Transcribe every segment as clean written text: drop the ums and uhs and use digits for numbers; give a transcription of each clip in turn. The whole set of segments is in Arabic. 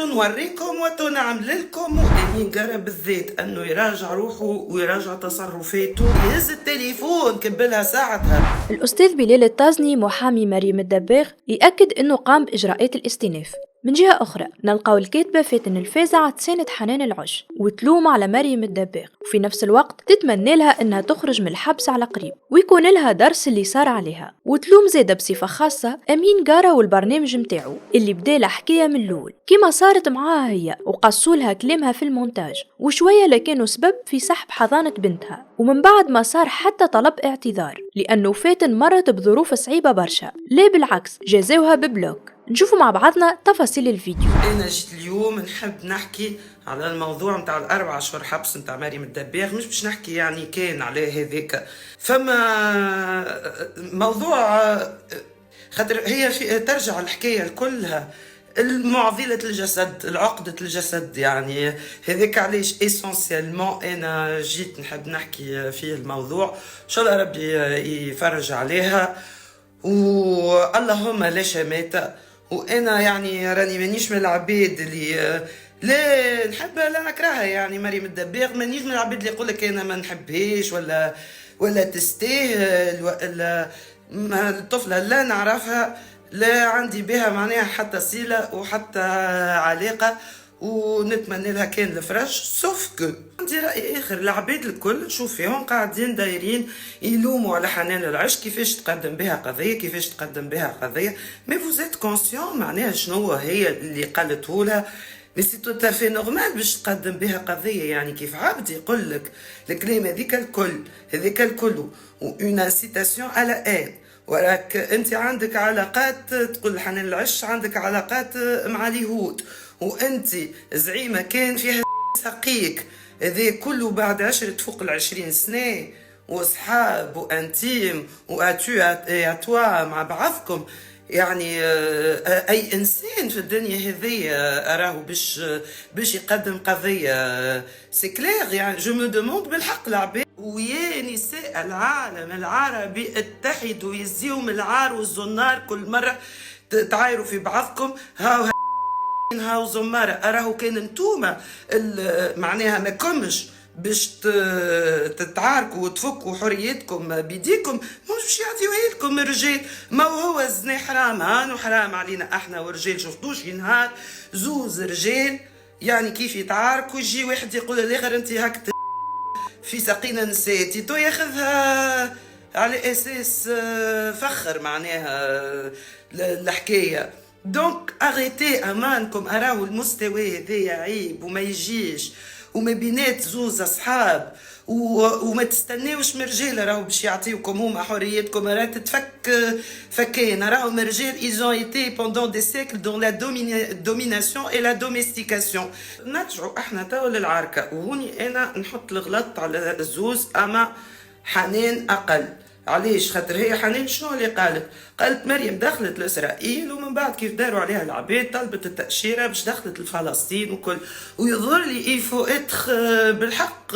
نوريكم وتنعمل لكم. وأمين قرا بالذات انه يراجع روحه ويراجع تصرفاته، يهز التليفون كبلها ساعتها. الأستاذ بلال الطازني محامي مريم الدباغ يأكد أنه قام بإجراءات الاستئناف. من جهة أخرى نلقاو الكاتبة فاتن الفازعة تساند حنان العش وتلوم على مريم الدباغ، وفي نفس الوقت تتمنى لها أنها تخرج من الحبس على قريب ويكون لها درس اللي صار عليها، وتلوم زادة بصفة خاصة أمين قارة والبرنامج متاعو اللي بداله حكاية من الأول كما صارت معاها هي، وقصولها كلامها في المونتاج وشوية لكانوا سبب في سحب حضانة بنتها، ومن بعد ما صار حتى طلب اعتذار لأنه فاتن مرت بظروف صعيبة برشا، لا بالعكس جازوها ببلوك. نشوفوا مع بعضنا تفاصيل الفيديو. انا جيت اليوم نحب نحكي على الموضوع متاع الاربع اشهر حبس متاع مريم الدباغ، مش باش نحكي يعني كان على هذاك، فما موضوع خاطر هي في ترجع الحكايه كلها المعضلة الجسد، العقدة الجسد، يعني هذاك علاش اسونسيالمون انا جيت نحب نحكي فيه الموضوع. ان شاء الله ربي يفرج عليها واللهم لا شماتة. وانا يعني راني مانيش من العباد اللي لا نحبها لا نكرهها، يعني مريم الدباغ مانيش من العباد اللي يقولك انا ما نحبهاش ولا تستاهل ولا الطفلة لا نعرفها، لا عندي بها معناها حتى صلة وحتى علاقة، ونتمنى لها كان الفرج. سوف كو عندي رأي آخر، العباد الكل نشوف فيهم قاعدين دايرين يلوموا على حنان العش كيفاش تقدم بها قضية، كيفاش تقدم بها قضية، مي فوزيت كونسيون معناها شنو هي اللي قالته لها، مي سي تو تافي نورمال باش تقدم بها قضية. يعني كيف عبد يقول لك الكلام هذيك الكل هذيك الكل اون انسيتاسيون على ان، وراك انت عندك علاقات، تقول حنان العش عندك علاقات مع اليهود وانت زعيمه كان فيها سقيك، هذا كله بعد فوق 20 سنه وصحاب وانتيم واتوا مع بعضكم. يعني اي انسان في الدنيا هذه اراه باش يقدم قضيه سي كلير. يعني جو مو دوموند بالحق العباد ويا نساء العالم العربي اتحدوا يزيهم العار والزنار كل مره تعايروا في بعضكم. هاو زمارة أراهو كان انتوما معناها ما كمش باش تتعاركوا وتفكوا حريتكم بيديكم، مش باش يعطيوها لكم الرجال. ما هو الزنا حرام، هانو حرام علينا احنا ورجال. شفتوش في نهار زوز رجال يعني كيف يتعاركوا يجي واحد يقول للاخر انت هاك في سقينا نساتي تو ياخذها على اساس فخر معناها الحكايه. دونك اغيتي امانكم، اراو المستوى هذايا عيب وما يجيش، وما بينات زوز اصحاب وما تستناوش من رجال راهو باش يعطيوكم هما حريتكم، راه تتفك فكين. راهو من رجال ils ont été pendant des siècles dans la domination et la domestication. نرجعوا احنا توا للعركه، وهوني انا نحط الغلط على الزوز، اما حنان اقل. علاش؟ خاطر هي حنان شنو اللي قالت مريم دخلت لاسرائيل ومن بعد كيف داروا عليها العباد طلبت التاشيره باش دخلت لفلسطين وكل، ويظهر لي يفو اتخ بالحق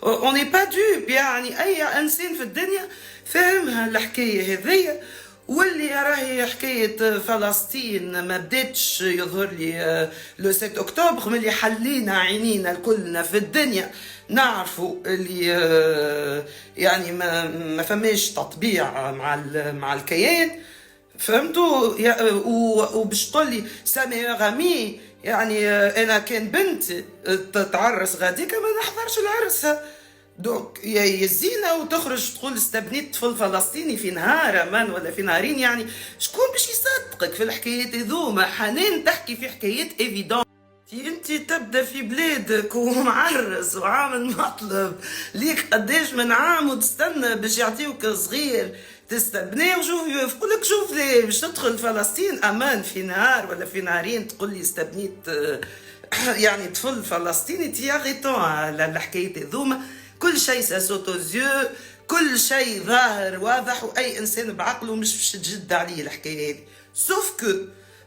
اوني با دوب، يعني اي انسان في الدنيا فاهمها الحكايه هذيا. واللي راهي حكايه فلسطين ما بداتش يظهر لي لو 7 اكتوبر ملي حلينا عينينا الكلنا في الدنيا نعرفوا اللي يعني ما فماش تطبيع مع الكيان، فهمتوا؟ وباش تقول لي سامي غامي، يعني انا كان بنتي تتعرس غاديك ما نحضرش لعرسها. دونك يا الزينه وتخرج تقول استبنيت طفل فلسطيني في نهار امان ولا في نهارين، يعني شكون باش يصدقك في الحكايات هذوما؟ حنان تحكي في حكايات ايفيدون، انت تبدا في بلادك ومعرس وعامل مطلب ليك قداش من عام وتستنى باش يعطيوك صغير تستبني وشوف يقولك شوف لي باش تدخل فلسطين امان في نهار ولا في نهارين تقول لي استبنيت يعني طفل فلسطيني. تي اغيتون على الحكايات هذوما، كل شيء ساسوتو زيو، كل شيء ظاهر واضح، واي انسان بعقله مش باش تجد عليه الحكايه هذه. سوف كو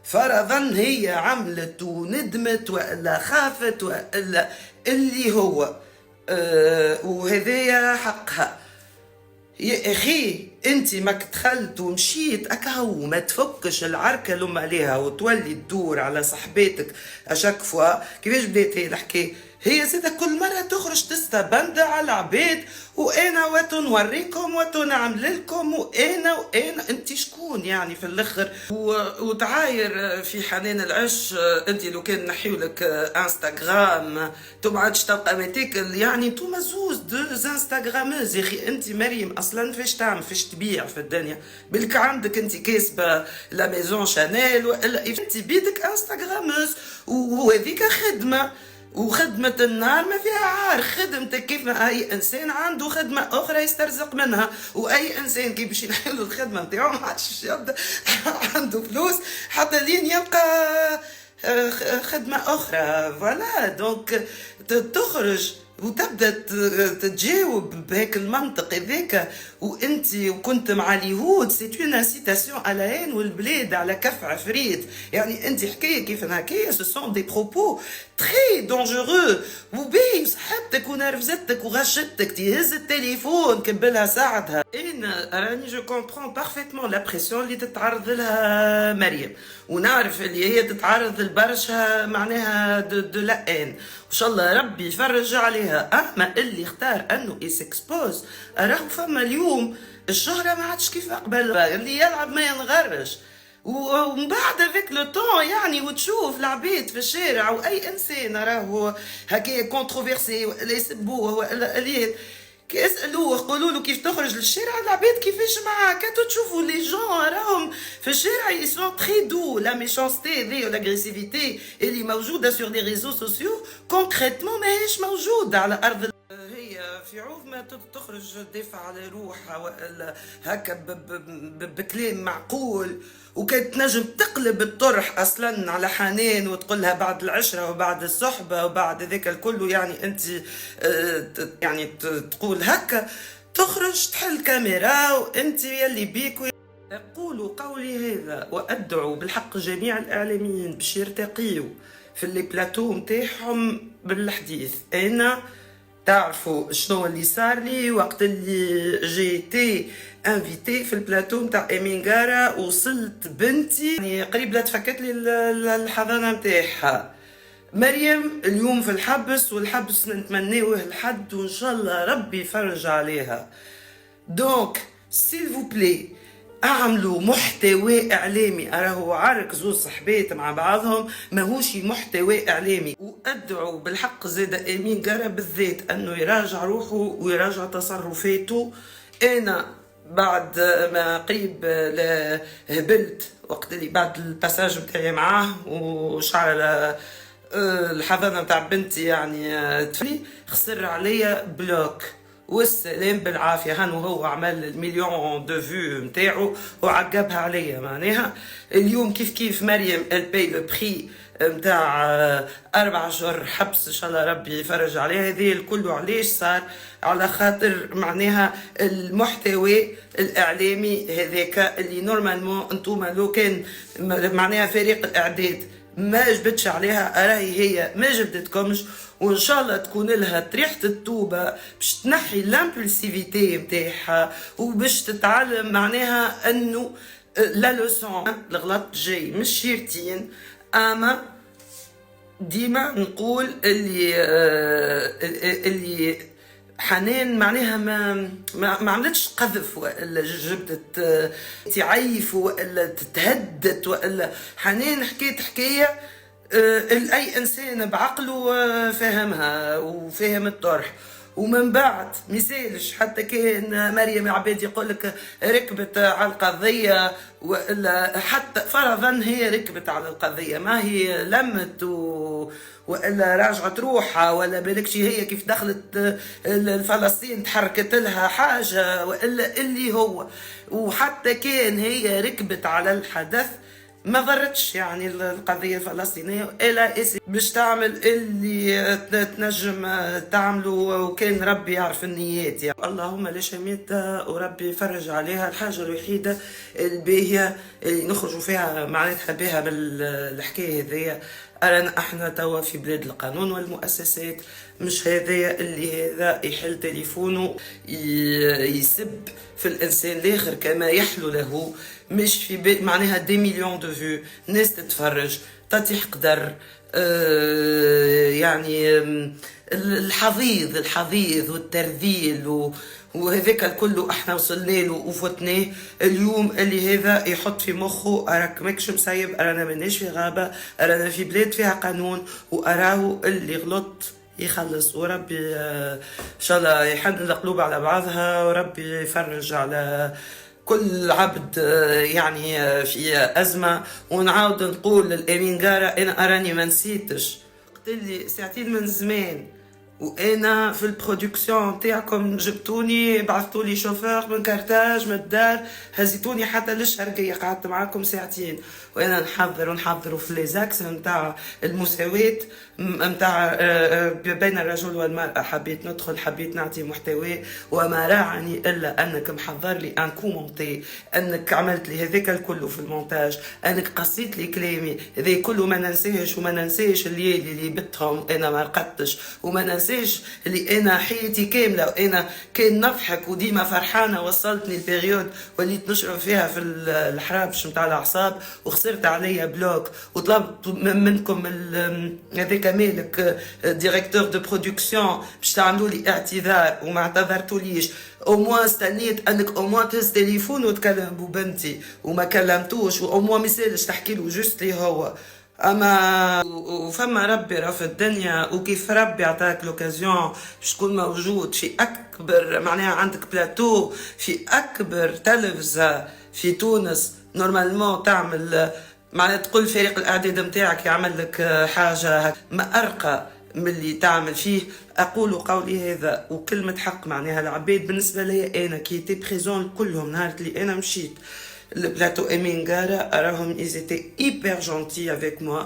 فرضا هي عملت وندمت والا خافت والا اللي هو وهذايا حقها. يا اخي انت ماك دخلت ومشيت اكهو وما تفكش العركه لما عليها وتولي تدور على صاحبتك اشاك فوا. كيفاش بدات هي الحكايه؟ هي زيدا كل مرة تخرج تستبند على العباد، وانا واتو نوريكم واتو نعمل لكم وانا انت شكون يعني في الاخر؟ وتعاير في حنان العش. انت لو كان نحيولك انستغرام تو ما عادش تلقى ماتيكل، يعني انتوما زوز دوز انستغراموز يا اخي. انت مريم اصلا فاش تعمل فاش تبيع في الدنيا؟ بالك عندك انت كاسبه لا ميزون شانيل ولا انت بيدك انستغراموز، وهذيك خدمه، وخدمة النهار ما فيها عار. خدمتك كيف ما أي إنسان عنده خدمة أخرى يسترزق منها، وأي إنسان كي باش ينحلو الخدمة نتاعو ما عادش يبدا عنده فلوس حتى لين يلقى خدمة أخرى. فوالا دونك تخرج وتبدا تتجاوب بهيك المنطق هذاك، وانت وكنت مع اليهود سي اون انسيتاسيون على عين والبلاد على كف عفريت. يعني انت حكايه كيف هكايا سو سون دي بروبو تري دونجورو. وباهي صاحبتك ونرفزتك وغشتك تهز التليفون كبلها ساعتها. انا راني جو كومبرون بارفيتمون لا بريسيون اللي تتعرض لها مريم، ونعرف اللي هي تتعرض لبرشها معناها دو لا ان، وان شاء الله ربي يفرج عليها. اما اللي اختار انه يسكسبوز راهو فما اليوم الشهرة ما عادش كيف قبل، اللي يلعب ما ينغرش. ومن بعد افيك لو طون يعني وتشوف العباد في الشارع واي انسان راهو هكايا كونتروفيرسي ولا يسبوه ولا اللي كي اسالوه قولوا له كيف تخرج للشارع العباد كيفاش معاك، كاتو تشوفوا لي جون راهم في الشارع يسون تري دو. لا ميشانستي ذي والاغريسيفيتي اللي موجوده سور دي ريزو سوسيو كونكريتمون ماهيش موجوده على ارض. هي في عوض ما تخرج تدافع على روحها ولا هكا بكلام معقول، وكانت تنجم تقلب الطرح اصلا على حنان وتقولها بعد العشره وبعد الصحبه وبعد ذاك الكل، يعني انت يعني تقول هكا تخرج تحل كاميرا وانت يلي بيك. اقول قولي هذا وادعو بالحق جميع الاعلاميين باش يرتقيوا في اللي بلاتو نتاعهم بالحديث. انا تعرفوا شنو اللي صار لي وقت اللي جيتي انفيتي في البلاتو نتاع ايمينغارا، وصلت بنتي يعني قريب لا تفكت لي الحضانه نتاعها. مريم اليوم في الحبس، والحبس نتمناوه الحد وان شاء الله ربي يفرج عليها. دونك سيل فو بلي اعملوا محتوى اعلامي. راهو عرك زوج صحبات مع بعضهم ماهوش محتوى اعلامي. وادعوا بالحق زاد ايمينغارا بالذات انه يراجع روحه ويراجع تصرفاته. انا بعد ما قريب هبلت وقت اللي بعد الباساج بتاعي معاه وشعر الحضانه نتاع بنتي يعني تفلي خسر عليا بلوك والسلام بالعافيه. هانو هو عمل المليون دو فيو نتاعو وعقبها عليا. معناها اليوم كيف مريم البي لو بري نتاع 4 شهور حبس ان شاء الله ربي يفرج عليها. هذه الكل علاش صار؟ على خاطر معناها المحتوى الاعلامي هذاك اللي نورمالمون انتوما لو كان معناها فريق الاعداد ما جبتش عليها راهي هي ما جبدتكمش، وان شاء الله تكون لها طريحه التوبه باش تنحي لامبولسيفيتي نتاعها وباش تتعلم معناها انه لا لوسون الغلط جاي مش شيرتين. اما ديما نقول اللي حنان معناها ما عملتش قذف ولا جبدت تعيف ولا تتهدد، ولا حنان حكيت حكايه اي انسان بعقله فاهمها وفاهم الطرح. ومن بعد ميسالش حتى كان مريم عباد يقول لك ركبت على القضيه، ولا حتى فرضا هي ركبت على القضيه ما هي لمت ولا راجعت روحها، ولا بالكش هي كيف دخلت الفلسطين تحركت لها حاجه ولا اللي هو. وحتى كان هي ركبت على الحدث ما ضرتش يعني القضيه الفلسطينيه. باش تعمل اللي تنجم تعمله، وكان ربي يعرف النيات يعني. اللهم لا شميتة وربي يفرج عليها. الحاجة الوحيدة الباهية اللي نخرجوا فيها معناتها بها من الحكاية هذيا، أرانا احنا توا في بلاد القانون والمؤسسات، مش هذايا اللي هذا يحل تليفونه يسب في الانسان الاخر كما يحلو له، مش في معناها دي مليون دو فيو، ناس تتفرج تطيح قدر. يعني الحضيض والترذيل وهذاك الكل احنا وصلنا له وفتناه. اليوم اللي هذا يحط في مخه اراك ماكش مسيب، ارانا ماناش في غابه، ارانا في بلاد فيها قانون، واراه اللي غلط يخلص. وربي ان شاء الله يحنن القلوب على بعضها، وربي يفرج على كل عبد يعني في أزمة. ونعاود نقول للأمين قارة، أنا أراني ما نسيتش، قلت لي ساعتين من زمان وانا في البرودكسيون تاعكم جبتوني، بعثتولي شوفور من كارتاج من الدار، هزيتوني حتى للشرقية، قعدت معاكم ساعتين وانا نحضر في ليزاكس نتاع المساواة نتاع بين الرجل والمرأة. حبيت ندخل، حبيت نعطي محتوى، وما راعني الا انك محضر لي ان كومونتي، انك عملت لي هذاك الكل في المونتاج، انك قصيت لي كلامي هذا كله. ما ننساش وما ننساش الليالي اللي بتهم انا ما رقدتش، وما ننساش اللي انا حياتي كامله وانا كان نضحك وديما فرحانه. وصلتني البيريود وليت نشرب فيها في الحرابش نتاع الاعصاب، وخسرت عليا بلوك، وطلبت منكم هذاك مالك ديريكتور دو برودكسيون باش تعملوا لي اعتذار وما اعتذرتوليش. او موا استنيت انك او موا تهز تليفون وتكلم ببنتي وما كلمتوش، او موا ميسالش تحكي له جوست لي هو. اما وفما ربي راه في الدنيا، وكيف ربي عطاك لوكازيون باش تكون موجود في اكبر معناها عندك بلاتو في اكبر تلفزه في تونس، نورمالمون تعمل معناها تقول فريق الاعداد نتاعك يعمل لك حاجه ما ارقى من اللي تعمل فيه. اقول قولي هذا وكلمه حق، معناها العباد بالنسبه لي انا كي تي بريزون كلهم نهار اللي انا مشيت البلاتو امين قارة، اراهم ils étaient hyper gentils avec moi.